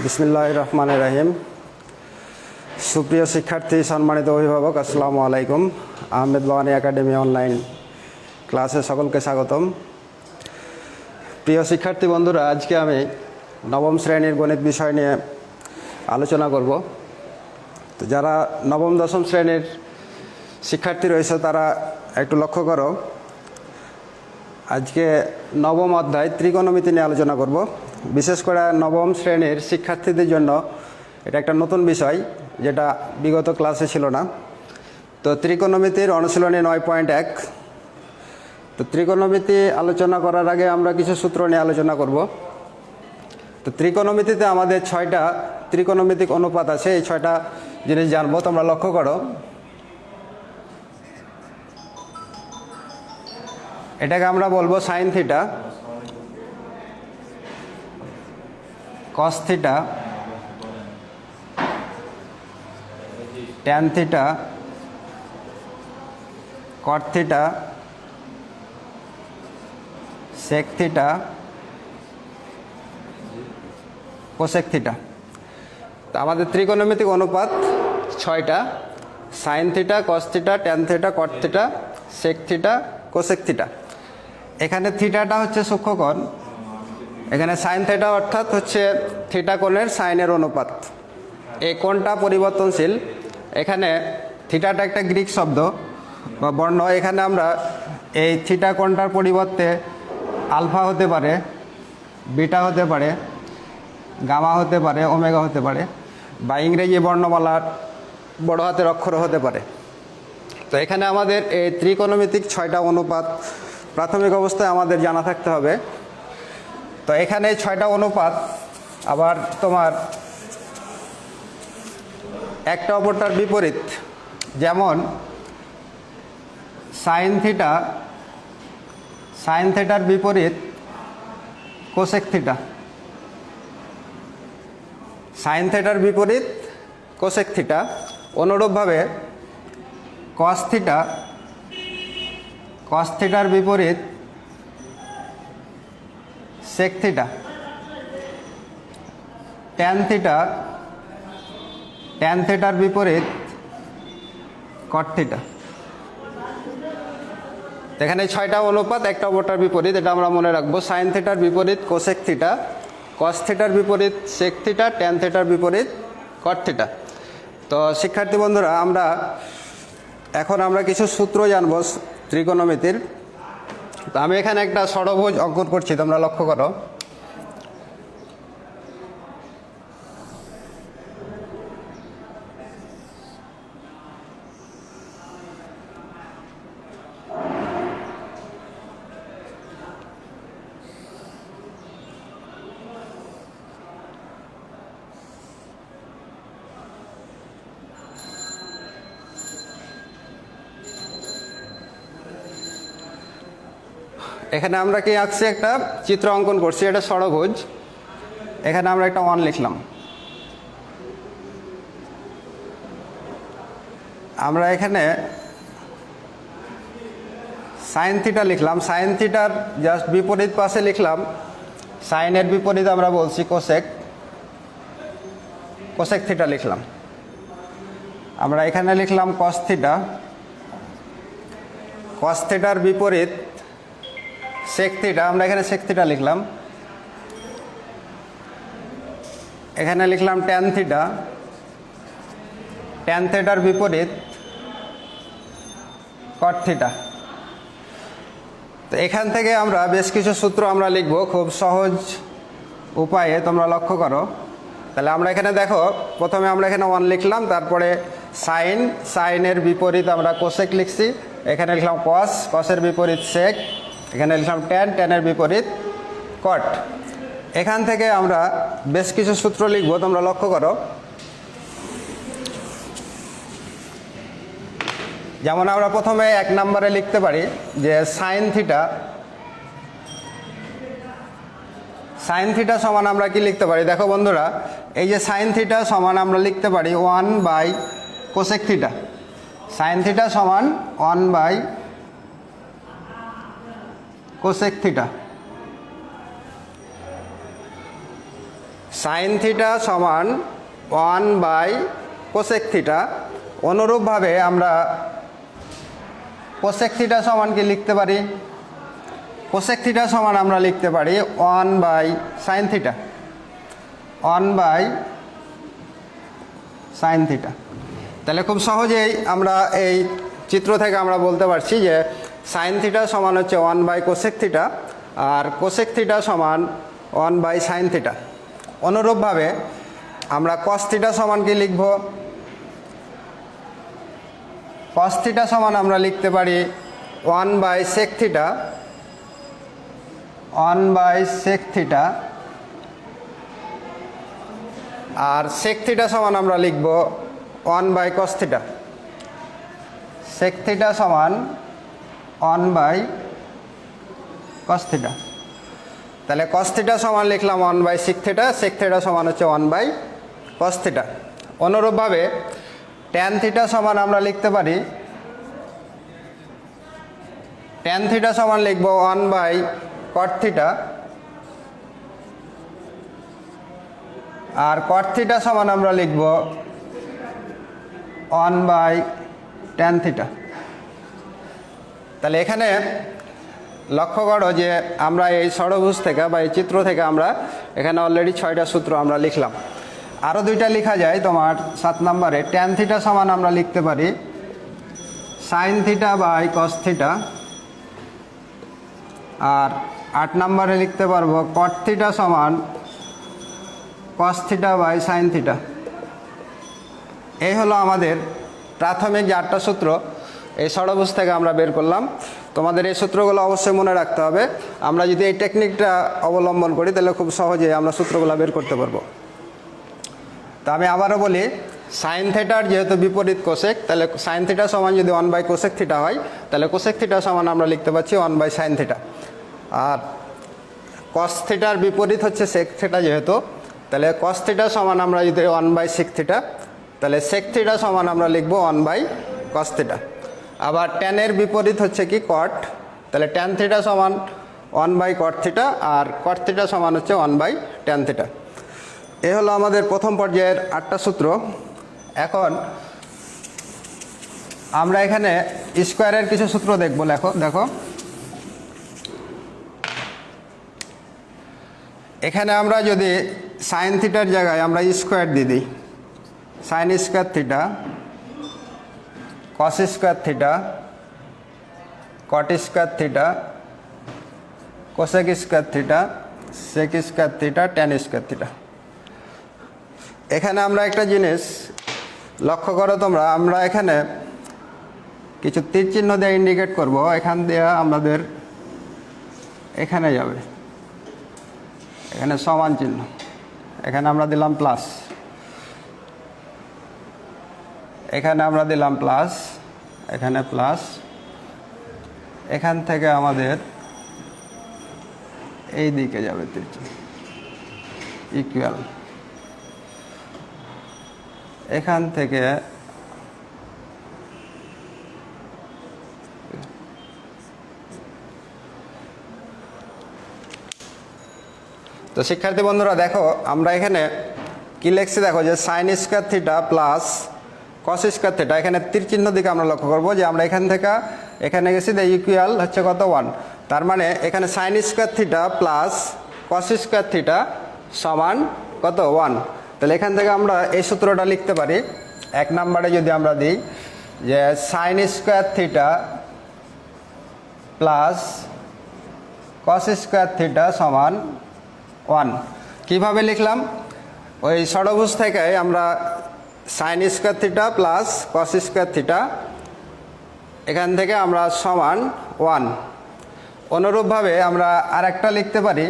বিসমিল্লাহির রহমানির রহিম। সুপ্রিয় শিক্ষার্থী, সম্মানিত অভিভাবক, আসসালামু আলাইকুম। আহমেদ বাওয়ানি একাডেমি অনলাইন ক্লাসে সকলকে স্বাগতম। প্রিয় শিক্ষার্থী বন্ধুরা, আজকে আমি নবম শ্রেণীর গণিত বিষয় নিয়ে আলোচনা করব। তো যারা নবম দশম শ্রেণীর শিক্ষার্থী রয়েছে তারা একটু লক্ষ্য করো, আজকে নবম অধ্যায় ত্রিকোণমিতি নিয়ে আলোচনা করব। বিশেষ করে নবম শ্রেণীর শিক্ষার্থীদের জন্য এটা একটা নতুন বিষয়, যেটা বিগত ক্লাসে ছিল না। তো ত্রিকোণমিতির অনুশীলনী 9.1। তো ত্রিকোণমিতি আলোচনা করার আগে আমরা কিছু সূত্র নিয়ে আলোচনা করব। তো ত্রিকোণমিতিতে আমাদের 6টা ত্রিকোণমিতিক অনুপাত আছে, এই 6টা জিনিস জানবো। তোমরা লক্ষ্য করো, এটাকে আমরা বলবো sine theta, cos theta, tan theta, cot theta, sec theta, cosec theta. তো আমাদের ত্রিকোণমিতিক অনুপাত 6টা: sine theta, cos theta, tan theta, cot theta, sec theta, cosec theta. এখানে থিটাটা হচ্ছে সূক্ষ্মকোণ, এখানে সাইন থিটা অর্থাৎ হচ্ছে থিটা কোণের সাইনের অনুপাত। এই কোণটা পরিবর্তনশীল। এখানে থিটাটা একটা গ্রিক শব্দ বা বর্ণ। এখানে আমরা এই থিটা কোণটার পরিবর্তে আলফা হতে পারে, বিটা হতে পারে, গামা হতে পারে, ওমেগা হতে পারে, বা ইংরেজি বর্ণমালার বড় হাতের অক্ষর হতে পারে। তো এখানে আমাদের এই ত্রিকোণমিতিক 6টা অনুপাত প্রাথমিক অবস্থায় আমাদের জানা থাকতে হবে। তো এখানে 6টা অনুপাত আবার তোমার একটা অপরটার বিপরীত। যেমন সাইন থিটা, সাইন থিটার বিপরীত কোসেক থিটা, সাইন থিটার বিপরীত কোসেক থিটা। অনুরূপভাবে কস থিটা, কস থিটার বিপরীত sec theta. Tan theta, tan থিটার বিপরীত কট থিটা। এখানে 6টা অনুপাত একটা অপরটার বিপরীত, এটা আমরা মনে রাখবো। সাইন থিটার বিপরীত কোসেক থিটা, কস থিটার বিপরীত সেক থিটা, ট্যান থিটার বিপরীত কট থিটা। তো শিক্ষার্থী বন্ধুরা, এখন আমরা কিছু সূত্র জানবো ত্রিকোণমিতির। তো আমি এখানে একটা ষড়ভুজ অঙ্কন করছি, তোমরা লক্ষ্য করো। এখানে আমরা কি আঁকছি, একটা চিত্র অঙ্কন করছি, এটা ষড়ভুজ। এখানে আমরা একটা 1 লিখলাম। আমরা এখানে সাইন থিটা লিখলাম, সাইন থিটার জাস্ট বিপরীত পাশে লিখলাম, সাইনের বিপরীত আমরা বলছি কোসেক, কোসেক থিটা লিখলাম। আমরা এখানে লিখলাম কস থিটা, কস থিটার বিপরীত সেক থিটা, আমরা এখানে সেক থিটা লিখলাম। এখানে লিখলাম ট্যান থিটা, ট্যান থিটার বিপরীত কট থিটা। তো এখান থেকে আমরা বেশ কিছু সূত্র আমরা লিখব খুব সহজ উপায়ে, তোমরা লক্ষ্য করো। তাহলে আমরা এখানে দেখো, প্রথমে আমরা এখানে 1 লিখলাম, তারপরে সাইন, সাইনের বিপরীত আমরা কোসেক লিখছি। এখানে লিখলাম কস, কসের বিপরীত সেক। এখানে লিখলাম ট্যান, ট্যানের বিপরীত কট। এখান থেকে আমরা বেশ কিছু সূত্র লিখব, তোমরা লক্ষ্য করো। যেমন আমরা প্রথমে 1 নম্বরে লিখতে পারি যে সাইন থিটা, সাইন থিটা সমান আমরা কি লিখতে পারি, দেখো বন্ধুরা, এই যে সাইন থিটা সমান আমরা লিখতে পারি 1/কোসেক থিটা। সাইন থিটা সমান 1/কোসেক থিটা। সাইন থিটা সমান 1/কোসেক থিটা। অনুরূপভাবে আমরা কোসেক থিটা সমান কি লিখতে পারি? কোসেক থিটা সমান আমরা লিখতে পারি 1/সাইন থিটা, 1/সাইন থিটা। তাহলে খুব সহজেই আমরা এই চিত্র থেকে আমরা বলতে পারছি যে সাইন থিটা সমান হচ্ছে 1/কোসেক থিটা, আর কোসেক থিটা সমান 1/সাইন থিটা। অনুরূপভাবে আমরা কস থিটা সমান কি লিখব? কস থিটা সমান আমরা লিখতে পারি 1/সেক থিটা, 1/সেক থিটা। আর সেক থিটা সমান আমরা লিখব 1/কস থিটা। সেক থিটা সমান 1/কস থিটা। তাহলে কস থিটা সমান লিখলাম 1/সেক থিটা, সেক থিটা সমান হচ্ছে 1/কস থিটা। অনুরূপভাবে ট্যান থিটা সমান আমরা লিখতে পারি, ট্যান থিটা সমান লিখব 1/কট থিটা, আর কট থিটা সমান আমরা লিখব 1/ট্যান থিটা। তাহলে এখানে লক্ষ্য করো যে আমরা এই ষড়ভুজ থেকে বা এই চিত্র থেকে আমরা এখানে অলরেডি 6টা সূত্র আমরা লিখলাম। আরও 2টা লেখা যায় তোমার 7 নম্বরে। ট্যান থিটা সমান আমরা লিখতে পারি sine theta by cos theta, আর 8 নম্বরে লিখতে পারবো কট থিটা সমান cos theta by sine theta. এই হলো আমাদের প্রাথমিক যে 8টা সূত্র এই ষড়ভুজ থেকে আমরা বের করলাম। তোমাদের এই সূত্রগুলো অবশ্যই মনে রাখতে হবে। আমরা যদি এই টেকনিকটা অবলম্বন করি তাহলে খুব সহজেই আমরা সূত্রগুলো বের করতে পারবো। তো আমি আবারও বলি, সাইন থিটার যেহেতু বিপরীত কোসেক, তাহলে সাইন থিটা সমান যদি 1/কোসেক থিটা হয়, তাহলে কোসেক থিটা সমান আমরা লিখতে পাচ্ছি 1/সাইন থিটা। আর কস থিটার বিপরীত হচ্ছে সেক থিটা যেহেতু, তাহলে কস থিটা সমান আমরা যদি 1/সেক থিটা, তাহলে সেক থিটা সমান আমরা লিখবো 1/কস থিটা। আবার ট্যানের বিপরীত হচ্ছে কি কট, তাহলে ট্যান থিটা সমান 1/কট থিটা, আর কট থিটা সমান হচ্ছে 1/ট্যান থিটা। এ হলো আমাদের প্রথম পর্যায়ের 8টা সূত্র। এখন আমরা এখানে স্কোয়ারের কিছু সূত্র দেখব। দেখো এখানে আমরা যদি সাইন থিটার জায়গায় আমরা স্কোয়ার দিয়ে দিই, sine square theta, cos square theta, cot square theta, cosec square theta, sec square theta, tan square theta. এখানে আমরা একটা জিনিস লক্ষ্য করো তোমরা, আমরা এখানে কিছু তীর চিহ্ন দিয়ে ইন্ডিকেট করব। এখান দিয়ে আমাদের এখানে যাবে, এখানে সমান চিহ্ন, এখানে আমরা দিলাম প্লাস, এখানে আমরা দিলাম প্লাস, এখানে প্লাস, এখান থেকে আমাদের এই দিকে যাবে তীর চিহ্ন, ইকুয়াল, এখান থেকে তো শিক্ষার্থী বন্ধুরা দেখো আমরা এখানে কি লিখছি, দেখো যে sign square theta plus cos square theta, এখানে তীর চিহ্ন দিকে আমরা লক্ষ্য করবো যে আমরা এখান থেকে এখানে গেছি, দ্য ইকুয়াল হচ্ছে কত 1। তার মানে এখানে sign square theta plus cos square theta সমান কত 1। তাহলে এখান থেকে আমরা এই সূত্রটা লিখতে পারি। 1 নম্বরে যদি আমরা দিই যে sign square theta plus cos square theta সমান 1। কীভাবে লিখলাম? ওই ষড়ভুজ থেকে আমরা sign square theta plus cos square theta, এখান থেকে আমরা সমান 1। অনুরূপভাবে আমরা আরেকটা লিখতে পারি,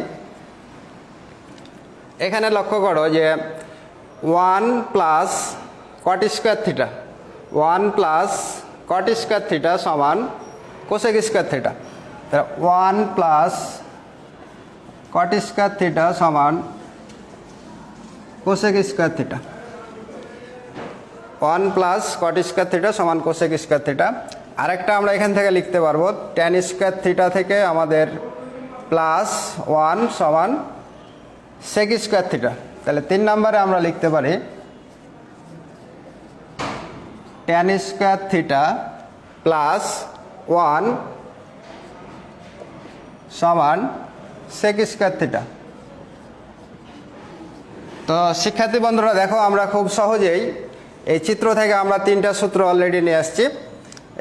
এখানে লক্ষ্য করো যে 1 plus cot square theta, 1 plus cot square theta সমান cosec square theta. 1 plus cot square theta সমান cosec square theta, 1 plus cot square theta সমান কোসেক স্কোয়ার থিটা। আরেকটা আমরা এখান থেকে লিখতে পারবো, ট্যান স্কোয়ার থিটা থেকে আমাদের প্লাস 1 সমান সেক স্কোয়ার থিটা। তাহলে 3 নম্বরে আমরা লিখতে পারি ট্যান স্কোয়ার থিটা প্লাস 1 সমান সেক স্কোয়ার থিটা। তো শিক্ষার্থী বন্ধুরা দেখো, আমরা খুব সহজেই এই চিত্র থেকে আমরা 3টা সূত্র অলরেডি নিয়ে আসছি।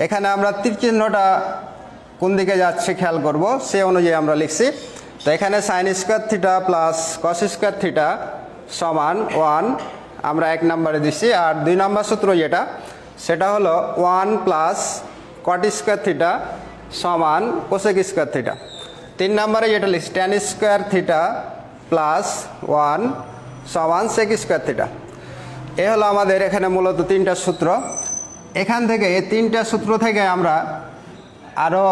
এখানে আমরা তীর চিহ্নটা কোন দিকে যাচ্ছে খেয়াল করব, সে অনুযায়ী আমরা লিখছি। তো এখানে sign square theta plus cos square theta সমান 1 আমরা 1 নম্বরে দিচ্ছি। আর 2 নম্বর সূত্র যেটা, সেটা হলো 1 প্লাস কট স্কোয়ার থিটা সমান কোসেক স্কোয়ার থিটা। 3 নম্বরে যেটা লিখছি ট্যান স্কোয়ার থিটা প্লাস 1 সমান সেক স্কোয়ার থিটা। এ হলো আমাদের এখানে মূলত 3টা সূত্র। এখান থেকে এই 3টা সূত্র থেকে আমরা আরও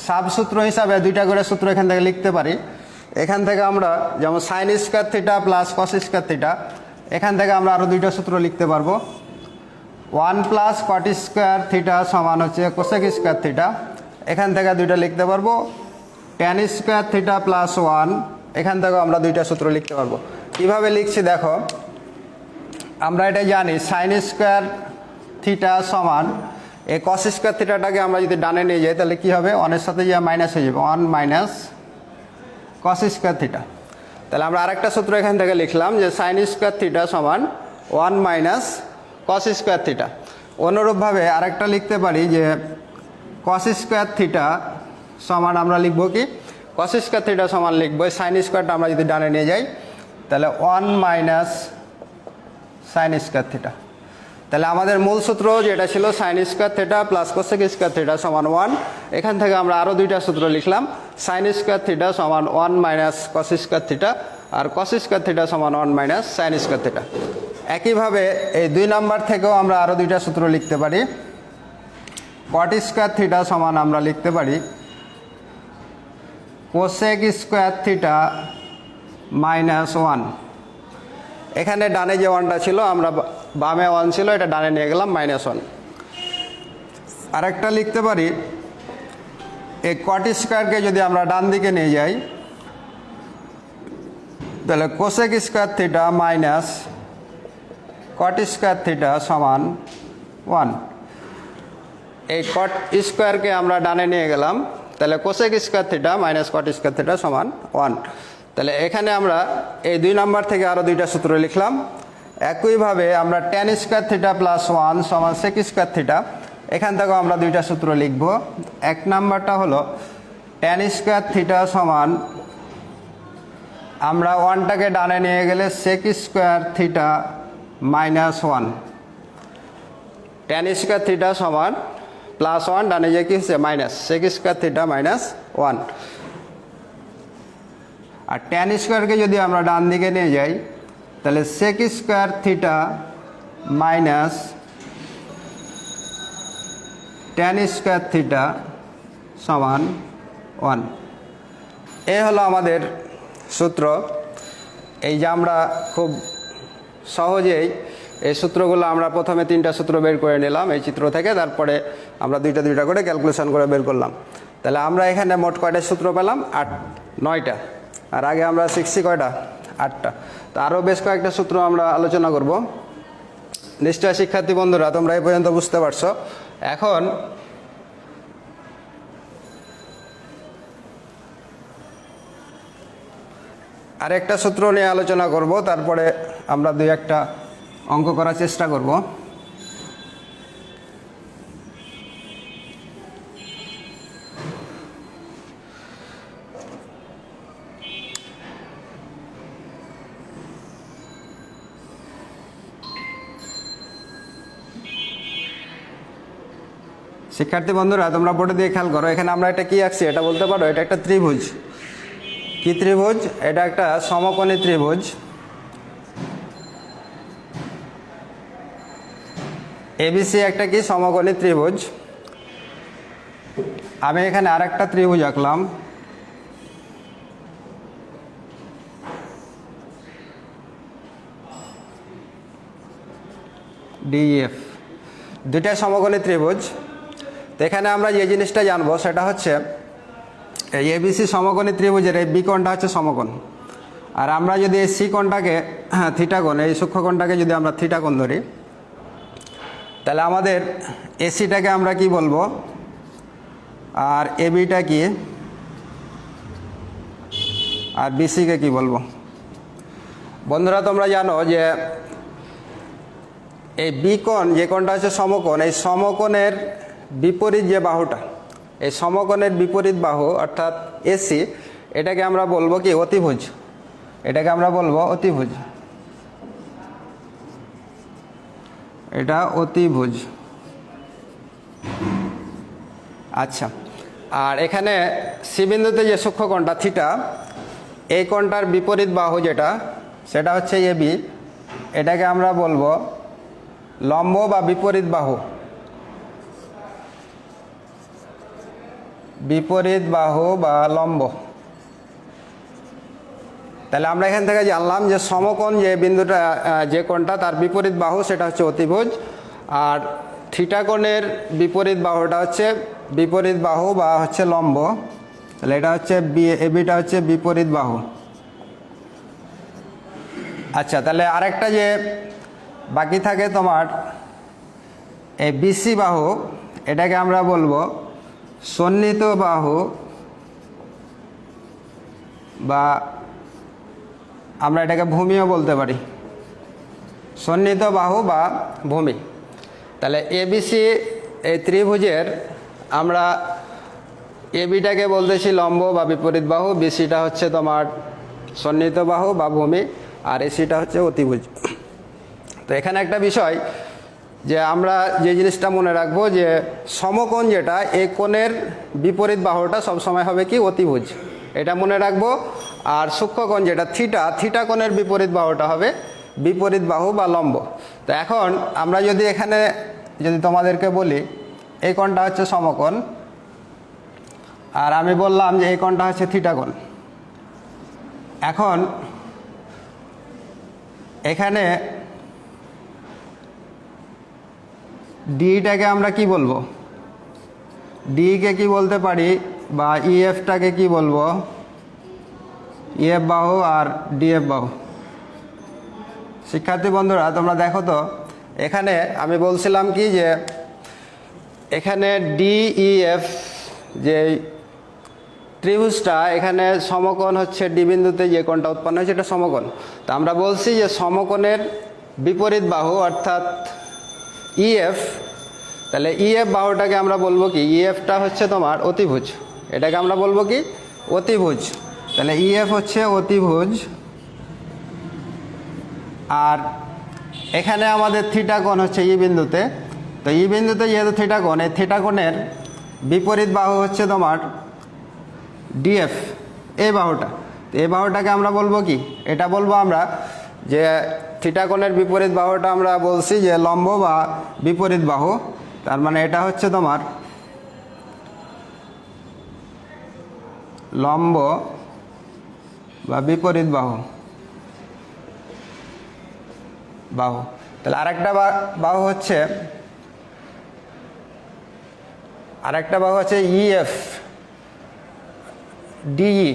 সাবসূত্র হিসাবে 2টা করে সূত্র এখান থেকে লিখতে পারি। এখান থেকে আমরা যেমন sign square theta plus cos square theta, এখান থেকে আমরা আরও 2টা সূত্র লিখতে পারবো। 1 প্লাস কট স্কোয়ার থিটা সমান হচ্ছে কোসেক স্কোয়ার থিটা, এখান থেকে 2টা লিখতে পারবো। ট্যান স্কোয়ার থিটা প্লাস 1, এখান থেকেও আমরা 2টা সূত্র লিখতে পারবো। কীভাবে লিখছি দেখো, আমরা এটা জানি সাইন স্কোয়ার থিটা সমান এই কস স্কোয়ার থিটাটাকে আমরা যদি ডানে নিয়ে যাই তাহলে কী হবে, 1-এর সাথে যা মাইনাস হয়ে যাবে, 1 মাইনাস কস স্কোয়ার থিটা। তাহলে আমরা আরেকটা সূত্র এখান থেকে লিখলাম যে সাইন স্কোয়ার থিটা সমান 1 মাইনাস কস স্কোয়ার থিটা। অনুরূপভাবে আরেকটা লিখতে পারি যে কস স্কোয়ার থিটা সমান আমরা লিখব কি, কস স্কোয়ার থিটা সমান লিখব সাইন স্কোয়ারটা আমরা যদি ডানে নিয়ে যাই তাহলে 1 মাইনাস সাইন স্কোয়ার থিটা। তাহলে আমাদের মূল সূত্র যেটা ছিল sign square theta plus cosec square theta সমান 1, এখান থেকে আমরা আরও 2টা সূত্র লিখলাম। সাইন স্কোয়ার থিটা সমান 1 মাইনাস কস স্কোয়ার থিটা, আর কস স্কোয়ার থিটা সমান 1 মাইনাস সাইন স্কোয়ার থিটা। একইভাবে এই 2 নম্বর থেকেও আমরা আরও 2টা সূত্র লিখতে পারি। কট স্কোয়ার থিটা সমান আমরা লিখতে পারি কোসেক স্কোয়ার থিটা মাইনাস 1। এখানে ডানে যে 1টা ছিল, আমরা বামে 1 ছিল, এটা ডানে নিয়ে গেলাম -1। আরেকটা লিখতে পারি এই কট স্কোয়ারকে যদি আমরা ডান দিকে নিয়ে যাই তাহলে কোসেক স্কোয়ার থিটা মাইনাস কট স্কোয়ার থিটা সমান 1। এই কট স্কোয়ারকে আমরা ডানে নিয়ে গেলাম, তাহলে কোসেক স্কোয়ার থিটা মাইনাস কট স্কোয়ার থিটা সমান 1। তাহলে এখানে আমরা এই 2 নম্বর থেকে আরও 2টা সূত্র লিখলাম। একইভাবে আমরা ট্যান স্কোয়ার থিটা প্লাস 1 সমান সেক স্কোয়ার থিটা, এখান থেকেও আমরা 2টা সূত্র লিখব। 1 নম্বরটা হলো ট্যান স্কোয়ার থিটা সমান আমরা 1টাকে ডানে নিয়ে গেলে sec square theta minus 1। Tan square theta সমান প্লাস 1, ডানে যে কি হচ্ছে minus sec square theta minus 1। আর ট্যান স্কোয়ারকে যদি আমরা ডান দিকে নিয়ে যাই তাহলে sec square theta minus tan square theta সমান 1। এ হলো আমাদের সূত্র। এই যে আমরা খুব সহজেই এই সূত্রগুলো আমরা প্রথমে 3টা সূত্র বের করে নিলাম এই চিত্র থেকে, তারপরে আমরা 2টা করে ক্যালকুলেশন করে বের করলাম। তাহলে আমরা এখানে মোট কয়টা সূত্র পেলাম, 9টা। আর আগে আমরা শিখছি কয়টা, 8টা। তো আরও বেশ কয়েকটা সূত্র আমরা আলোচনা করব। নিশ্চয় শিক্ষার্থী বন্ধুরা তোমরা এই পর্যন্ত বুঝতে পারছো। এখন আরেকটা সূত্র নিয়ে আলোচনা করব, তারপরে আমরা 2-1টা অঙ্ক করার চেষ্টা করব। শিক্ষার্থী বন্ধুরা তোমরা বোর্ডে দিয়ে খেয়াল করো, এখানে আমরা এটা কি আঁকছি এটা বলতে পারো? এটা একটা ত্রিভুজ। কি ত্রিভুজ? এটা একটা সমকোণী ত্রিভুজ। এবিসি একটা কি সমকোণী ত্রিভুজ। আমি এখানে আরেকটা ত্রিভুজ আঁকলাম। ডিএফ, দুইটা সমকোণী ত্রিভুজ। তো এখানে আমরা যে জিনিসটা জানবো সেটা হচ্ছে এই এবিসি সমকোণী ত্রিভুজের এই বিকোণটা হচ্ছে সমকোণ, আর আমরা যদি এই সি কোণটাকে থিটা কোণ, এই সূক্ষ্ম কোণটাকে যদি আমরা থিটা কোণ ধরি, তাহলে আমাদের এসিটাকে আমরা কি বলবো আর এবিটা কি আর বিসিকে কি বলবো? বন্ধুরা তোমরা জানো যে এই বি কোণ, যে কোণটা হচ্ছে সমকোণ, এই সমকোণের বিপরীত যে বাহুটা, এই সমকোণের বিপরীত বাহু অর্থাৎ এসি, এটাকে আমরা বলবো কি অতিভুজ। এটাকে আমরা বলবো অতিভুজ, এটা অতিভুজ। আচ্ছা, আর এখানে সি বিন্দুতে যে সূক্ষ্ম কোণটা থিটা, এই কোণটার বিপরীত বাহু যেটা, সেটা হচ্ছে এবি, এটাকে আমরা বলবো লম্ব বা বিপরীত বাহু। বিপরীত বাহু বা লম্ব। তাহলে আমরা এখান থেকে জানলাম যে সমকোণ যে বিন্দুটা, যে কোণটা তার বিপরীত বাহু সেটা হচ্ছে অতিভুজ, আর থিটা কোণের বিপরীত বাহুটা হচ্ছে বিপরীত বাহু বা হচ্ছে লম্ব। তাহলে এটা হচ্ছে এবিটা হচ্ছে বিপরীত বাহু। আচ্ছা, তাহলে আরেকটা যে বাকি থাকে তোমার এই বিসি বাহু, এটাকে আমরা বলবো সন্নিহিত বাহু, বা আমরা এটাকে ভূমিও বলতে পারি, সন্নিহিত বাহু বা ভূমি। তাহলে এবিসি এই ত্রিভুজের আমরা এবিটাকে বলতেছি লম্ব বা বিপরীত বাহু, বিসিটা হচ্ছে তোমার সন্নিহিত বাহু বা ভূমি, আর এসিটা হচ্ছে অতিভুজ। তো এখানে একটা বিষয় যে আমরা যে জিনিসটা মনে রাখবো যে সমকোণ যেটা, এই কোণের বিপরীত বাহুটা সবসময় হবে কি অতিভুজ, এটা মনে রাখবো। আর সূক্ষ্মকোণ যেটা থিটা, থিটা কোণের বিপরীত বাহুটা হবে বিপরীত বাহু বা লম্ব। তো এখন আমরা যদি এখানে যদি তোমাদেরকে বলি এই কোণটা হচ্ছে সমকোণ, আর আমি বললাম যে এই কোণটা হচ্ছে থিটা কোণ। এখন এখানে ডিটাকে আমরা কি বলবো? ডিকে কি বলতে পারি, বা ইএফটাকে কি বলবো? ইএফ বাহু আর ডিএফ বাহু। শিক্ষার্থী বন্ধুরা তোমরা দেখো তো, এখানে আমি বলছিলাম কি যে এখানে ডিইএফ যে ত্রিভুজটা, এখানে সমকোণ হচ্ছে ডি বিন্দুতে যে কোণটা উৎপন্ন হয়েছে এটা সমকোণ। তো আমরা বলছি যে সমকোণের বিপরীত বাহু অর্থাৎ ইএফ, তাহলে ইএফ বাহুটাকে আমরা বলবো কি, ইএফটা হচ্ছে তোমার অতিভুজ, এটাকে আমরা বলবো কি অতিভুজ। তাহলে ইএফ হচ্ছে অতিভুজ। আর এখানে আমাদের থিটা কোণ হচ্ছে ই বিন্দুতে, তো ই বিন্দুতে যেহেতু থিটা কোণ, এই থিটা কোণের বিপরীত বাহু হচ্ছে তোমার ডিএফ, এই বাহুটা। তো এই বাহুটাকে আমরা বলবো কি, এটা বলবো আমরা যে থিটা কোণের বিপরীত বাহুটা আমরা বলছি যে লম্ব বা বিপরীত বাহু, তার মানে এটা হচ্ছে তোমার লম্ব বা বিপরীত বাহু। তাহলে আরেকটা বাহু হচ্ছে ইএফ ডিই।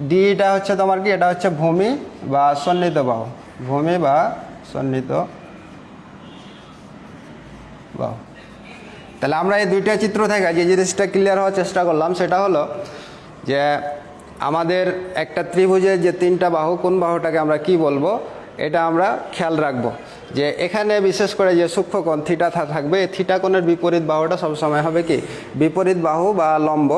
ডিটা হচ্ছে তোমার কি, এটা হচ্ছে ভূমি বা সন্নিহিত বাহু, ভূমি বা সন্নিহিত বাহু। তাহলে আমরা এই দুইটা চিত্র থেকে যে জিনিসটা ক্লিয়ার হওয়ার চেষ্টা করলাম সেটা হলো যে আমাদের একটা ত্রিভুজের যে তিনটা বাহু, কোন বাহুটাকে আমরা কি বলবো এটা আমরা খেয়াল রাখবো। যে এখানে বিশেষ করে যে সূক্ষ্মকোণ থিটা থাকবে, এই থিটা কোণের বিপরীত বাহুটা সবসময় হবে কি বিপরীত বাহু বা লম্ব,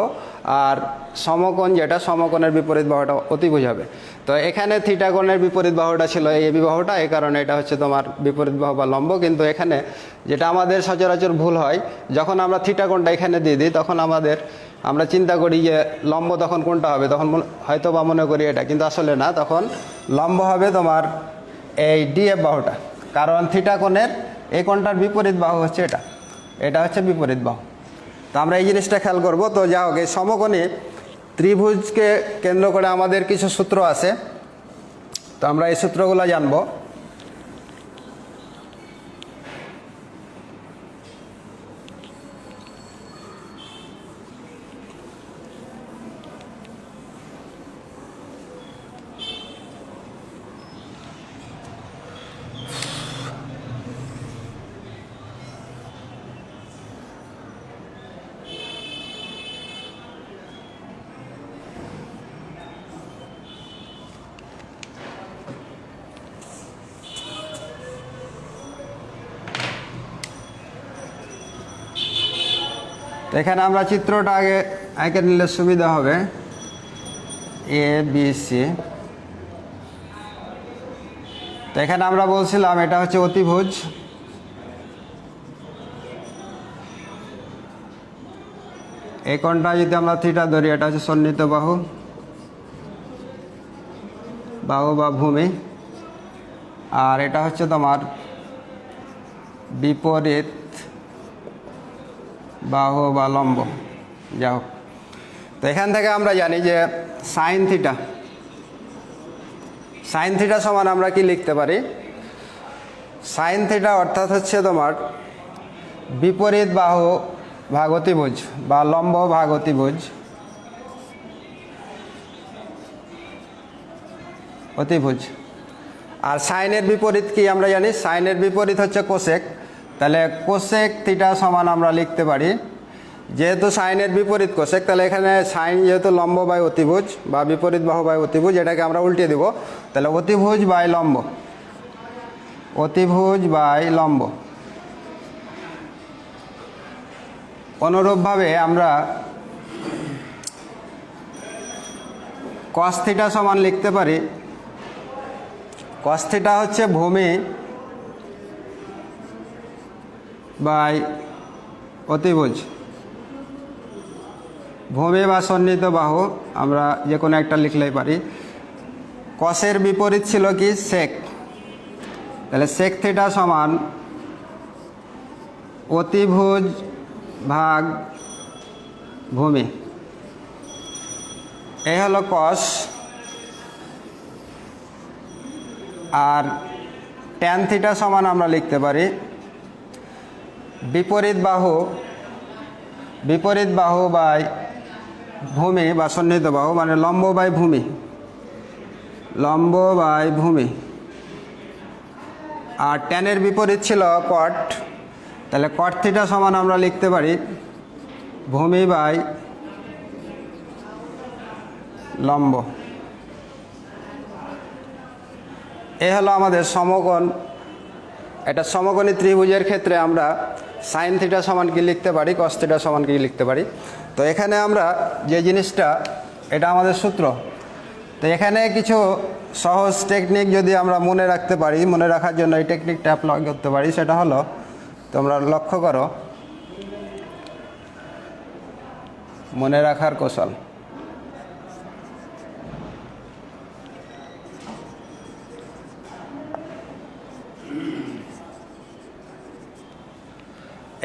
আর সমকোণ যেটা, সমকোণের বিপরীত বাহুটা অতিভুজ হবে। তো এখানে থিটা কোণের বিপরীত বাহুটা ছিল এই এবি বাহুটা, এই কারণে এটা হচ্ছে তোমার বিপরীত বাহু বা লম্ব। কিন্তু এখানে যেটা আমাদের সচরাচর ভুল হয়, যখন আমরা থিটা কোণটা এখানে দিয়ে দিই তখন আমরা চিন্তা করি যে লম্ব তখন কোনটা হবে, তখন হয়তো বা মনে করি এটা, কিন্তু আসলে না, তখন লম্ব হবে তোমার এই ডিএফ বাহুটা, কারণ থিটা কোণের এই কোণটার বিপরীত বাহু হচ্ছে এটা হচ্ছে বিপরীত বাহু। তো আমরা এই জিনিসটা খেয়াল করব। তো যা হোক, এই সমকোণী ত্রিভুজকে কেন্দ্র করে আমাদের কিছু সূত্র আছে, তো আমরা এই সূত্রগুলো জানবো। তো এখানে আমরা চিত্রটা আগে এঁকে নিলে সুবিধা হবে। A B C. তো এখানে আমরা বলছিলাম এটা হচ্ছে অতিভুজ, এই কোণটা যদি আমরা থিটা ধরি এটা হচ্ছে সন্নিহিত বাহু, বাহু বা ভূমি, আর এটা হচ্ছে তোমার বিপরীত বাহু বা লম্ব। যাই হোক, তো এখান থেকে আমরা জানি যে সাইন থিটা, সাইন থিটা সমান আমরা কি লিখতে পারি? সাইন থিটা অর্থাৎ হচ্ছে তোমার বিপরীত বাহু ভাগ অতিভুজ বা লম্ব ভাগ অতিভুজ, অতিভুজ। আর সাইনের বিপরীত কি আমরা জানি? সাইনের বিপরীত হচ্ছে কোসেক। তাহলে কোসেক থিটা সমান আমরা লিখতে পারি, যেহেতু সাইনের বিপরীত কোসেক, তাহলে এখানে সাইন যেহেতু লম্ব বাই অতিভুজ বা বিপরীত বাহু বাই অতিভুজ, এটাকে আমরা উল্টিয়ে দেব। তাহলে অতিভুজ বাই লম্ব, অতিভুজ বাই লম্ব। অনুরূপভাবে আমরা কস থিটা সমান লিখতে পারি, কস থিটা হচ্ছে ভূমি বাই অতিভুজ, ভূমি বা সন্নিহিত বাহু আমরা যে কোনো একটা লিখলেই পারি। কসের বিপরীত ছিল কি? সেক। তাহলে সেক থিটা সমান অতিভুজ ভাগ ভূমি, এই হলো কস। আর ট্যান থিটা সমান আমরা লিখতে পারি বিপরীত বাহু, বিপরীত বাহু বাই ভূমি বা সন্নিহিত বাহু, মানে লম্ব বাই ভূমি, লম্ব বাই ভূমি। আর ট্যানের বিপরীত ছিল কট, তাহলে কট থিটা সমান আমরা লিখতে পারি ভূমি বাই লম্ব। এ হলো আমাদের সমকোণ। এটা সমকোণী ত্রিভুজের ক্ষেত্রে আমরা সাইন থিটা সমান কি লিখতে পারি, কস থিটা সমান কি লিখতে পারি। তো এখানে আমরা যে জিনিসটা, এটা আমাদের সূত্র। তো এখানে কিছু সহজ টেকনিক যদি আমরা মনে রাখতে পারি, মনে রাখার জন্য এই টেকনিকটা অ্যাপ্লাই করতে পারি, সেটা হলো, তোমরা লক্ষ্য করো, মনে রাখার কৌশল।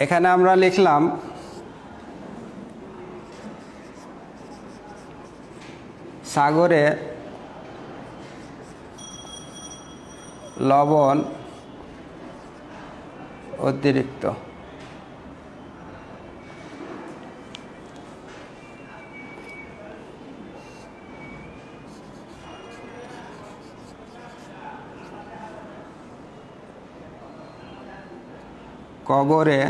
এখানে আমরা লিখলাম সাগরে লবণ অতিরিক্ত। কবরে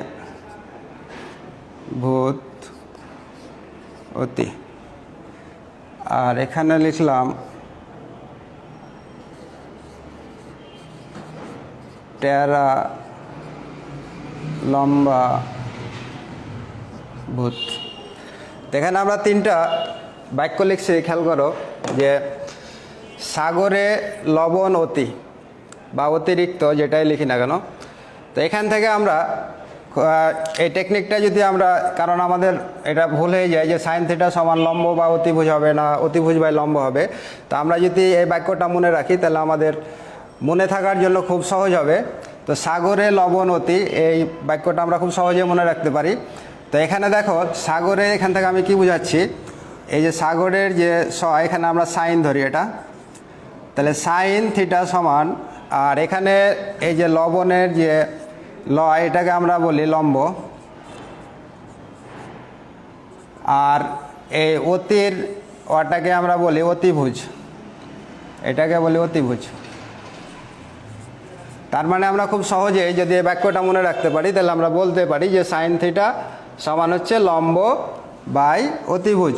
ভূত অতি। আর এখানে লিখলাম টেরা লম্বা ভূত। এখানে আমরা তিনটা বাক্য লিখছি, খেয়াল করো যে সাগরে লবণ অতি বা অতিরিক্ত, যেটাই লিখি না কেন। তো এখান থেকে আমরা এই টেকনিকটা যদি আমরা, কারণ আমাদের এটা ভুল হয়ে যায় যে সাইন থিটা সমান লম্ব বা অতিভুজ হবে না, অতিভুজ বাই লম্ব হবে। তো আমরা যদি এই বাক্যটা মনে রাখি তাহলে আমাদের মনে থাকার জন্য খুব সহজ হবে। তো সাগরে লবণ অতি, এই বাক্যটা আমরা খুব সহজে মনে রাখতে পারি। তো এখানে দেখো সাগরে, এখান থেকে আমি কি বুঝাচ্ছি, এই যে সাগরের যে এখানে আমরা সাইন ধরি এটা, তাহলে সাইন থিটা সমান, আর এখানে এই যে লবণের যে এটাকে আমরা বলি লম্ব, আর এই অতির ওটাকে আমরা বলি অতিভুজ, এটাকে বলি অতিভুজ। তার মানে আমরা খুব সহজে যদি এই বাক্যটা মনে রাখতে পারি তাহলে আমরা বলতে পারি যে সাইন থিটা সমান হচ্ছে লম্ব বাই অতিভুজ।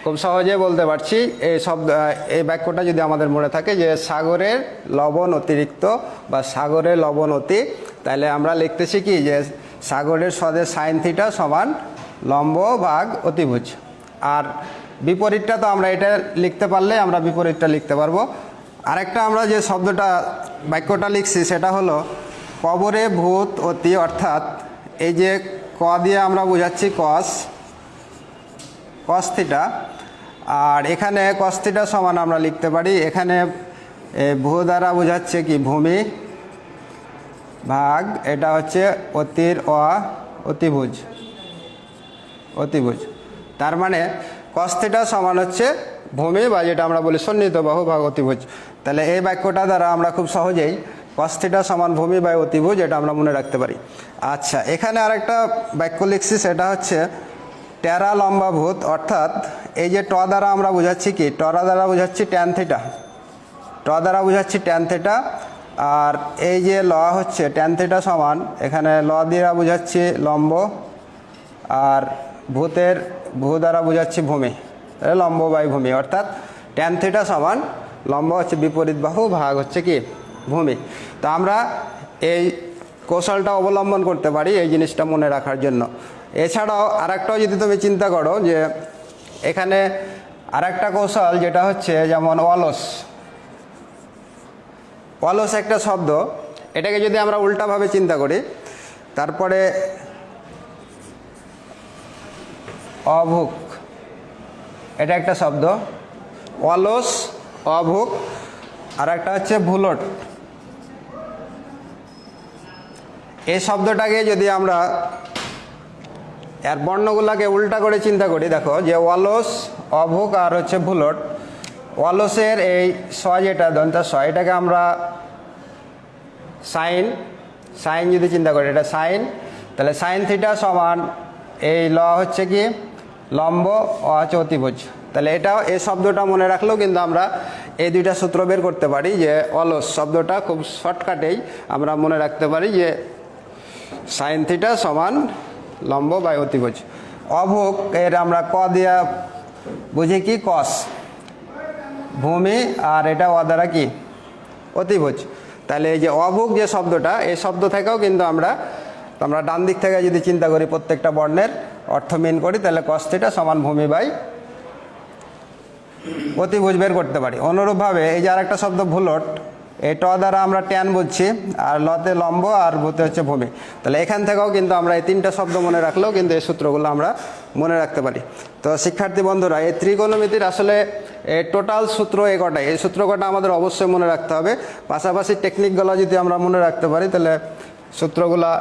খুব সহজে বলতে পারছি এই শব্দ, এই বাক্যটা যদি আমাদের মনে থাকে যে সাগরের লবণ অতিরিক্ত বা সাগরের লবণ অতি, তাহলে আমরা লিখতেছি কি যে সাগরের সদের সাইন থিটা সমান লম্ব ভাগ অতিভুজ। আর বিপরীতটা তো আমরা এটা লিখতে পারলে আমরা বিপরীতটা লিখতে পারবো। আরেকটা আমরা যে শব্দটা বাক্যটা লিখছি সেটা হলো কবরে ভূত অতি, অর্থাৎ এই যে ক দিয়ে আমরা বোঝাচ্ছি কস থিটা, আর এখানে কস থিটা সমান আমরা লিখতে পারি এখানে ভূ দ্বারা বোঝাচ্ছে কি ভূমি ভাগ এটা হচ্ছে অতির অতিভুজ। তার মানে কস থিটা সমান হচ্ছে ভূমি বা যেটা আমরা বলি সন্নিহিত বাহু ভাগ অতিভুজ। তাহলে এই বাক্যটা দ্বারা আমরা খুব সহজেই কস থিটা সমান ভূমি বাই অতিভুজ এটা আমরা মনে রাখতে পারি। আচ্ছা, এখানে আরেকটা বাক্য লিখছি সেটা হচ্ছে টেরা লম্বা ভূত, অর্থাৎ এই যে ট দ্বারা আমরা বোঝাচ্ছি কি দ্বারা বোঝাচ্ছি ট্যান থিটা, দ্বারা বোঝাচ্ছি ট্যান থিটা। আর এই যে ল হচ্ছে ট্যান থিটা সমান এখানে ল দিয়ে বোঝাচ্ছি লম্ব, আর ভূ দ্বারা বোঝাচ্ছি ভূমি, লম্ব বাই ভূমি, অর্থাৎ ট্যান থিটা সমান লম্ব হচ্ছে বিপরীত বাহু ভাগ হচ্ছে কি ভূমি। তো আমরা এই কৌশলটা অবলম্বন করতে পারি এই জিনিসটা মনে রাখার জন্য। এছাড়াও আরেকটাও যদি তুমি চিন্তা করো যে এখানে আরেকটা কৌশল যেটা হচ্ছে যেমন অলস একটা শব্দ, এটাকে যদি আমরা উল্টাভাবে চিন্তা করি, তারপরে অভুক এটা একটা শব্দ, অলস অভুক, আর একটা হচ্ছে ভুলট। এই শব্দটাকে যদি আমরা এর বর্ণগুলোকে উল্টা করে চিন্তা করি, দেখো যে অলস অভুক আর হচ্ছে ভুলট, অলসের এই স যেটা দন্তা স এটাকে আমরা সাইন যদি চিন্তা করি এটা সাইন, তাহলে সাইন থিটা সমান এই ল হচ্ছে কি লম্ব হচ্ছে অতিভুজ। তাহলে এটাও এই শব্দটা মনে রাখলেও কিন্তু আমরা এই দুইটা সূত্র বের করতে পারি যে অলস শব্দটা খুব শর্টকাটেই আমরা মনে রাখতে পারি যে সাইন থিটা সমান লম্ব বাই অতিভুজ। অভুক এর আমরা ক দিয়া বুঝি কি কস ভূমি, আর এটা ও দ্বারা কি অতিভুজ। তাহলে এই যে অভুক যে শব্দটা এই শব্দ থেকেও কিন্তু আমরা ডান দিক থেকে যদি চিন্তা করি প্রত্যেকটা বর্ণের অর্থ মিন করি, তাহলে কস থিটা সমান ভূমি বাই অতিভুজ বের করতে পারি। অনুরূপভাবে এই যে আরেকটা শব্দ ভুলট, এই ট দ্বারা আমরা ট্যান বুঝছি, আর লতে লম্ব আর ভূতে হচ্ছে ভূমি। তাহলে এখান থেকেও কিন্তু আমরা এই তিনটা শব্দ মনে রাখলেও কিন্তু এই সূত্রগুলো আমরা মনে রাখতে পারি। তো শিক্ষার্থী বন্ধুরা, এই ত্রিকোণমিতির আসলে এই টোটাল সূত্র এই কটাই, এই সূত্র কটা আমাদের অবশ্যই মনে রাখতে হবে। পাশাপাশি টেকনিকগুলো যদি আমরা মনে রাখতে পারি তাহলে সূত্রগুলা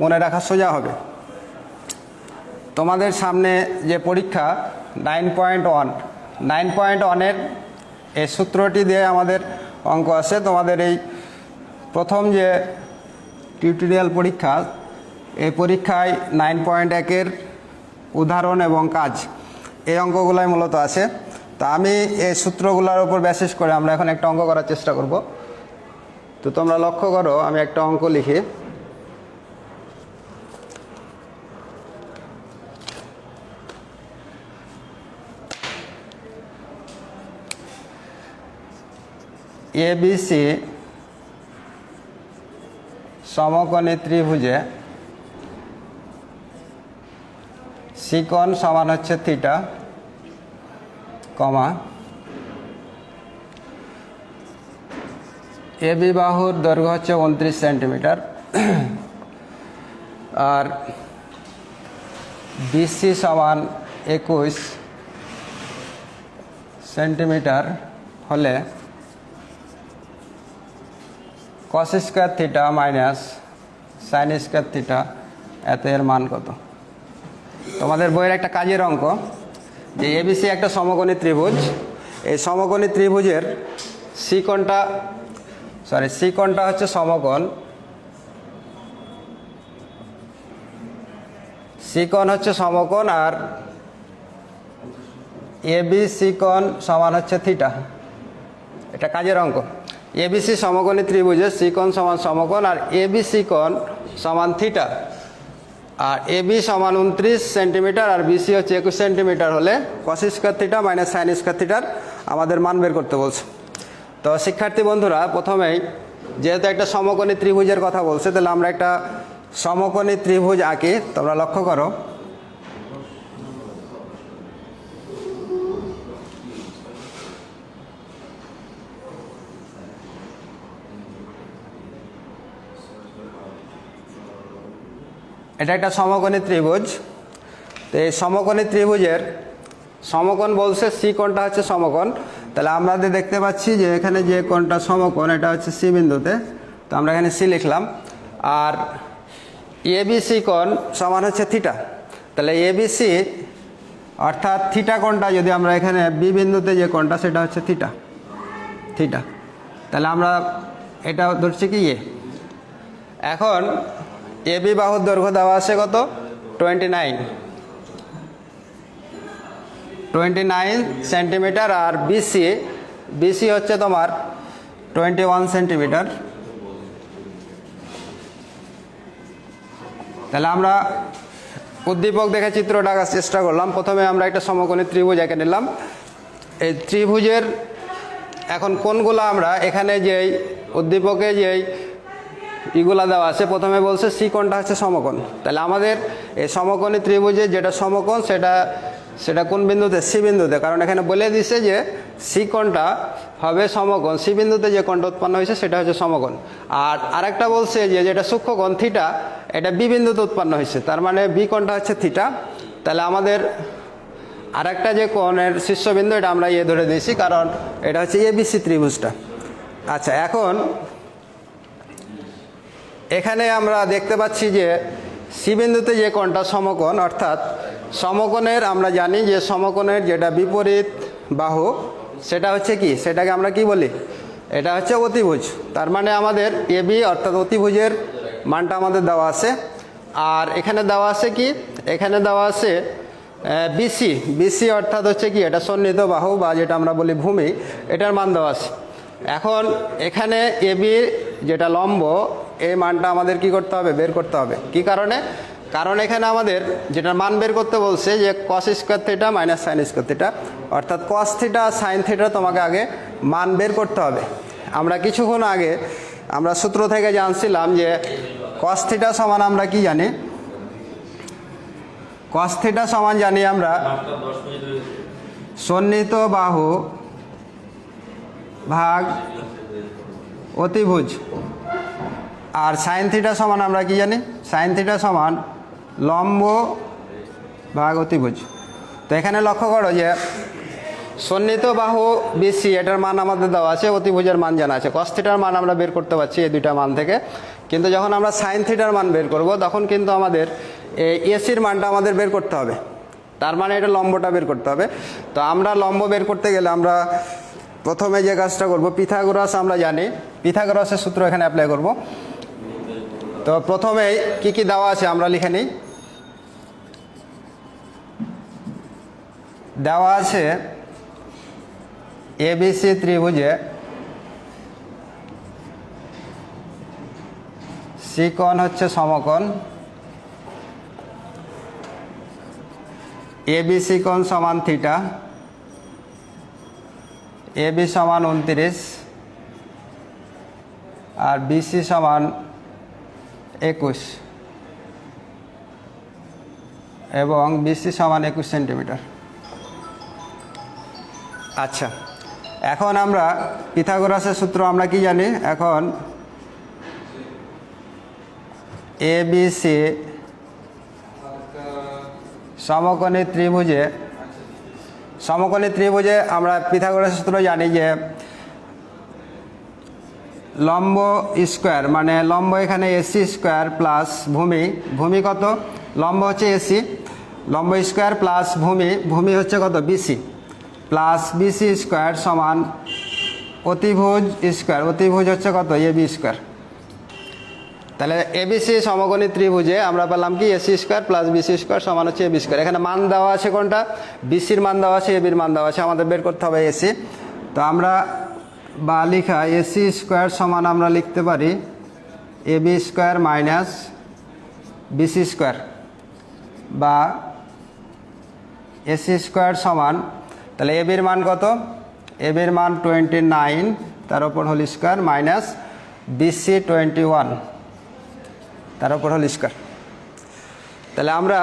মনে রাখা সোজা হবে। তোমাদের সামনে যে পরীক্ষা 9.1 এই সূত্রটি দিয়ে আমাদের অঙ্ক আছে। তোমাদের এই প্রথম যে টিউটোরিয়াল পরীক্ষা, এই পরীক্ষায় 9.1 উদাহরণ এবং কাজ এই অঙ্কগুলাই মূলত আছে। তা আমি এই সূত্রগুলোর উপর বেসিস করে আমরা এখন একটা অঙ্ক করার চেষ্টা করব। তো তোমরা লক্ষ্য করো, আমি একটা অঙ্ক লিখি। এবিসি সমকোণী ত্রিভুজে সিকোণ সমান হচ্ছে থিটা, কমা এবি বাহুর দৈর্ঘ্য হচ্ছে 29 সেন্টিমিটার, আর বিসি সমান 21 সেন্টিমিটার হলে কস square theta minus sine square theta এত এর মান কত? তোমাদের বইয়ের একটা কাজের অঙ্ক যে এবিসি একটা সমকোণী ত্রিভুজ, এই সমকোণী ত্রিভুজের সিকোণটা হচ্ছে সমকোণ, সিকোণ হচ্ছে সমকোণ, আর এবি সিকোণ সমান হচ্ছে থিটা। এটা কাজের অঙ্ক। এবিসি সমকোণী ত্রিভুজের সিকোণ সমান সমকোণ, আর এবি সিকোণ সমান থিটা, আর এবি সমান 29 সেন্টিমিটার আর বিসি হচ্ছে 21 সেন্টিমিটার হলে কস square theta minus sine square থিটার আমাদের মান বের করতে বলছে। তো শিক্ষার্থী বন্ধুরা, প্রথমেই যেহেতু একটা সমকোণী ত্রিভুজের কথা বলছে, তাহলে আমরা একটা সমকোণী ত্রিভুজ আঁকি। তোমরা লক্ষ্য করো, এটা একটা সমকোণী ত্রিভুজ। তো এই সমকোণী ত্রিভুজের সমকোণ বলছে সি কোণটা হচ্ছে সমকোণ। তাহলে আমরা দেখতে পাচ্ছি যে এখানে যে কোণটা সমকোণ এটা হচ্ছে সি বিন্দুতে, তো আমরা এখানে সি লিখলাম। আর এবিসি কোণ সমান হচ্ছে থিটা। তাহলে এবিসি অর্থাৎ থিটা কোণটা যদি আমরা এখানে বি বিন্দুতে যে কোণটা সেটা হচ্ছে থিটা, থিটা। তাহলে আমরা এটা ধরছি কি এ। এখন এবি বাহুর দৈর্ঘ্য দেওয়া আছে কত? 29 সেন্টিমিটার। আর বিসি হচ্ছে তোমার 21 সেন্টিমিটার। তাহলে আমরা উদ্দীপক দেখে চিত্রটা আঁকার চেষ্টা করলাম। প্রথমে আমরা একটা সমকোণী ত্রিভুজ এঁকে নিলাম। এই ত্রিভুজের এখন কোণগুলো আমরা এখানে যেই উদ্দীপকে যেই ইগুলা দেওয়া আছে, প্রথমে বলছে সি কোণটা হচ্ছে সমকোণ। তাহলে আমাদের এই সমকোণী ত্রিভুজের যেটা সমকোণ সেটা কোন বিন্দুতে? সি বিন্দুতে। কারণ এখানে বলে দিছে যে সি কোণটা হবে সমকোণ, সি বিন্দুতে যে কোণটা উৎপন্ন হয়েছে সেটা হচ্ছে সমকোণ। আর আরেকটা বলছে যে যেটা সূক্ষ্মকোণ থিটা, এটা বি বিন্দুতে উৎপন্ন হয়েছে, তার মানে বি কোণটা হচ্ছে থিটা। তাহলে আমাদের আরেকটা যে কোণের শীর্ষবিন্দু এটা আমরা এ ধরে দিয়েছি, কারণ এটা হচ্ছে এবিসি ত্রিভুজটা। আচ্ছা, এখন এখানে আমরা দেখতে পাচ্ছি যে সি বিন্দুতে যে কোণটা সমকোণ, অর্থাৎ সমকোণের আমরা জানি যে সমকোণের যেটা বিপরীত বাহু সেটা হচ্ছে কি, সেটাকে আমরা কি বলি? এটা হচ্ছে অতিভুজ। তার মানে আমাদের এবি অর্থাৎ অতিভুজের মানটা আমাদের দেওয়া আছে। আর এখানে দেওয়া আছে কি? এখানে দেওয়া আছে বিসি অর্থাৎ হচ্ছে কি, এটা সন্নিহিত বাহু বা যেটা আমরা বলি ভূমি, এটার মান দেওয়া আছে। এখন এখানে এবি যেটা লম্ব, এই মানটা আমাদের কি করতে হবে? বের করতে হবে। কি কারণে? কারণ এখানে আমাদের যেটা মান বের করতে বলছে যে কস square theta minus sine square theta, অর্থাৎ কস থিটা সাইন থিটা তোমাকে আগে মান বের করতে হবে। আমরা কিছুক্ষণ আগে আমরা সূত্র থেকে জানছিলাম যে কস থিটা সমান আমরা কি জানি? কস থিটা সমান জানি আমরা সন্নিহিত বাহু ভাগ অতিভুজ। আর সাইন থিটা সমান আমরা কি জানি? সাইন থিটা সমান লম্ব ভাগ অতিভুজ। তো এখানে লক্ষ্য করো যে সন্নিহিত বাহু বিসি এটার মান আমাদের দেওয়া আছে, অতিভুজের মান জানা আছে, কস থিটার মান আমরা বের করতে পারছি এই দুইটা মান থেকে। কিন্তু যখন আমরা সাইন থিটার মান বের করব তখন কিন্তু আমাদের এই এসির মানটা আমাদের বের করতে হবে। তার মানে এটা লম্বটা বের করতে হবে। তো আমরা লম্ব বের করতে গেলে আমরা প্রথমে যে কাজটা করব, পিথাগোরাস আমরা জানি, পিথাগোরাসের সূত্র এখানে অ্যাপ্লাই করব। তো প্রথমেই কি কি দেওয়া আছে আমরা লিখে নিই। দেওয়া আছে এবিসি ত্রিভুজে সি কোণ হচ্ছে সমকোণ, এবিসি কোণ সমান থিটা, এবি সমান 29 আর বিসি সমান 21 এবং বিসি সমান 21 সেন্টিমিটার। আচ্ছা, এখন আমরা পিথাগোরাসের সূত্র আমরা কি জানি? এখন এবিসি সমকোণী ত্রিভুজে আমরা পিথাগোরাসের সূত্র জানি যে লম্ব স্কোয়ার মানে লম্ব এখানে এসি স্কোয়ার প্লাস ভূমি কত? লম্ব হচ্ছে এসি, লম্ব স্কোয়ার প্লাস ভূমি হচ্ছে কত? বিসি, প্লাস বিসি স্কোয়ার সমান অতিভুজ স্কোয়ার, অতিভুজ হচ্ছে কত? AB square. তাহলে এবিসি সমকোণী ত্রিভুজে আমরা পেলাম কি? AC square plus BC square সমান হচ্ছে এবি স্কোয়ার। এখানে মান দেওয়া আছে কোনটা? বিসির মান দেওয়া আছে, এবির মান দেওয়া আছে, আমাদের বের করতে হবে এসি। তো আমরা বা লিখা এসি স্কোয়ার সমান আমরা লিখতে পারি AB square minus BC square, বা এসি স্কোয়ার সমান, তাহলে এবির মান কত? এবির মান 29 তার উপর হোল স্কোয়ার মাইনাস বিসি 21 তার উপর হোল স্কোয়ার। তাহলে আমরা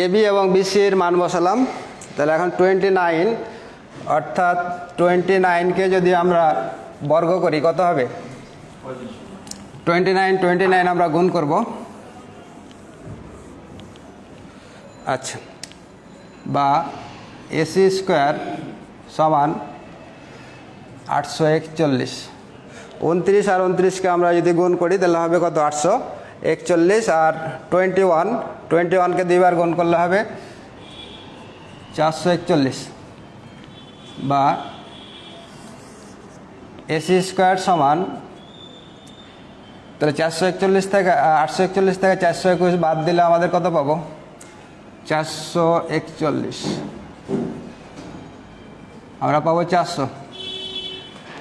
এবি এবং বিসির মান বসালাম। তাহলে এখন 29 অর্থাৎ 29কে যদি আমরা বর্গ করি কত হবে? 29 আমরা গুণ করব। আচ্ছা, বা এসি স্কোয়ার সমান 841। 29 আর 29কে আমরা যদি গুণ করি তাহলে হবে কত? 841। আর 21কে দুইবার গুণ করলে হবে 441, বা এসি স্কোয়ার সমান, তাহলে 441 থেকে 841 থেকে 421 বাদ দিলে আমাদের কত পাবো? 441। আমরা পাবো 400।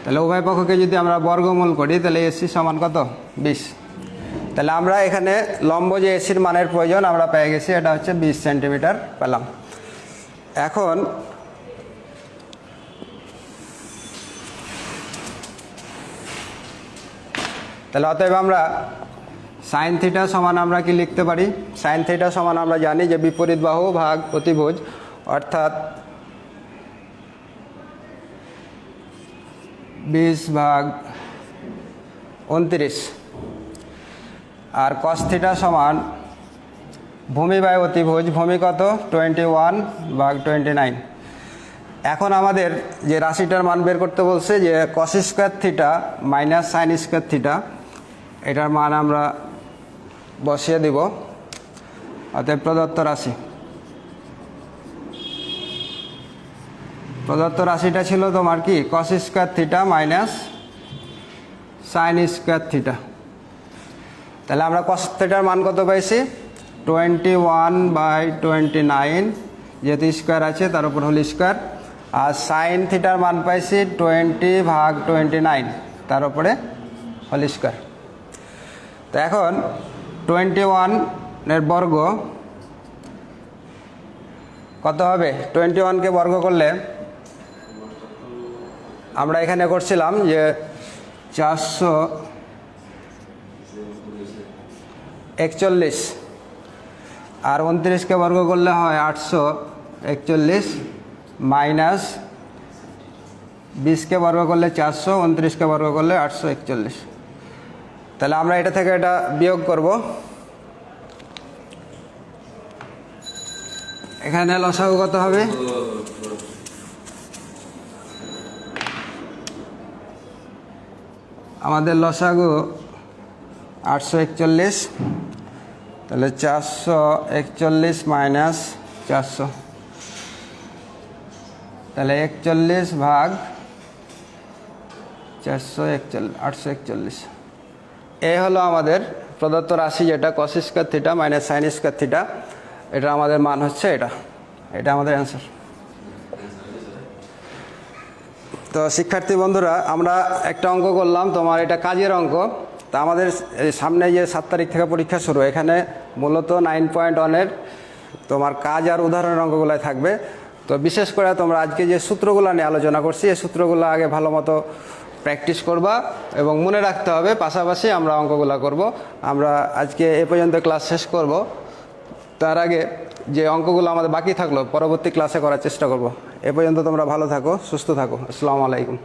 তাহলে উভয় পক্ষকে যদি আমরা বর্গমূল করি তাহলে এসি সমান কত? 20। তাহলে আমরা এখানে লম্ব যে এসির মানের প্রয়োজন আমরা পেয়ে গেছি, এটা হচ্ছে 20 সেন্টিমিটার পেলাম। এখন তাহলে অতএব আমরা সাইন থিটা সমান আমরা কি লিখতে পারি? সাইন থিটা সমান আমরা জানি যে বিপরীত বাহু ভাগ অতিভুজ, অর্থাৎ 20 ভাগ 29। আর কস থিটা সমান ভূমি বাই অতিভুজ, ভূমি কত? 21 ভাগ 29। এখন আমাদের যে রাশিটার মান বের করতে বলছে যে কস square theta minus sine square theta, এটার মান আমরা বসিয়ে দিব। অতএব প্রদত্ত রাশিটা ছিল তোমার কি? কস square theta minus sine square theta. তাহলে আমরা কস থিটার মান কত পাইছি? 21/29, যেহেতু স্কোয়ার আছে তার উপর হোল স্কোয়ার। আর সাইন থিটার মান পাইছি 20 ভাগ 29, তার উপরে হোল স্কোয়ার। তো এখন 21-এর বর্গ কত হবে? 21কে বর্গ করলে আমরা এখানে করছিলাম যে 441, আর 29কে বর্গ করলে হয় 841, মাইনাস 20কে বর্গ করলে 400, 29কে বর্গ করলে 841। তাহলে আমরা এটা থেকে এটা বিয়োগ করব। এখানে লসাগু কত হবে? আমাদের লসাগু 841, তাহলে 441 মাইনাস 400, তাহলে 41 ভাগ 841। এই হলো আমাদের প্রদত্ত রাশি, যেটা কস square theta minus sine square theta. এটা আমাদের মান হচ্ছে এটা আমাদের অ্যান্সার। তো শিক্ষার্থী বন্ধুরা, আমরা একটা অঙ্ক করলাম, তোমার এটা কাজের অঙ্ক। তা আমাদের সামনে যে 7 তারিখ থেকে পরীক্ষা শুরু, এখানে মূলত 9.1-এর তোমার কাজ আর উদাহরণের অঙ্কগুলাই থাকবে। তো বিশেষ করে তোমরা আজকে যে সূত্রগুলো নিয়ে আলোচনা করছি, এই সূত্রগুলো আগে ভালো মতো প্র্যাকটিস করবা এবং মনে রাখতে হবে। পাশাপাশি আমরা অঙ্কগুলো করব। আমরা আজকে এ পর্যন্ত ক্লাস শেষ করব। তার আগে যে অঙ্কগুলো আমাদের বাকি থাকলো পরবর্তী ক্লাসে করার চেষ্টা করব। এ পর্যন্ত তোমরা ভালো থাকো, সুস্থ থাকো। আসসালামু আলাইকুম।